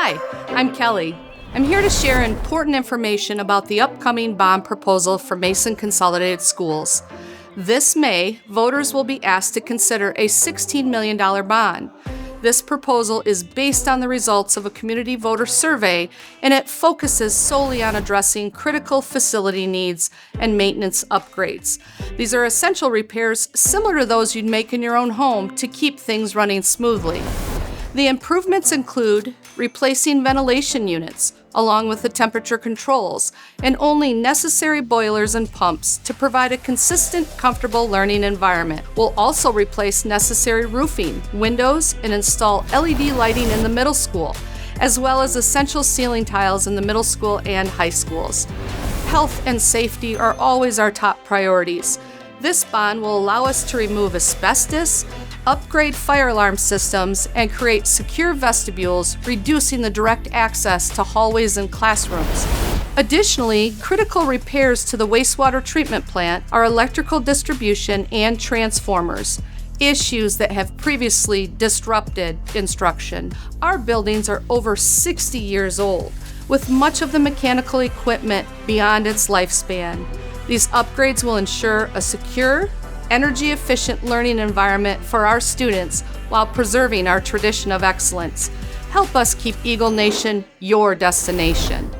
Hi, I'm Kelly. I'm here to share important information about the upcoming bond proposal for Mason Consolidated Schools. This May, voters will be asked to consider a $16 million bond. This proposal is based on the results of a community voter survey, and it focuses solely on addressing critical facility needs and maintenance upgrades. These are essential repairs similar to those you'd make in your own home to keep things running smoothly. The improvements include replacing ventilation units, along with the temperature controls, and only necessary boilers and pumps to provide a consistent, comfortable learning environment. We'll also replace necessary roofing, windows, and install LED lighting in the middle school, as well as essential ceiling tiles in the middle school and high schools. Health and safety are always our top priorities. This bond will allow us to remove asbestos, upgrade fire alarm systems, and create secure vestibules, reducing the direct access to hallways and classrooms. Additionally, critical repairs to the wastewater treatment plant, our electrical distribution, and transformers, issues that have previously disrupted instruction. Our buildings are over 60 years old, with much of the mechanical equipment beyond its lifespan. These upgrades will ensure a secure, energy-efficient learning environment for our students while preserving our tradition of excellence. Help us keep Eagle Nation your destination.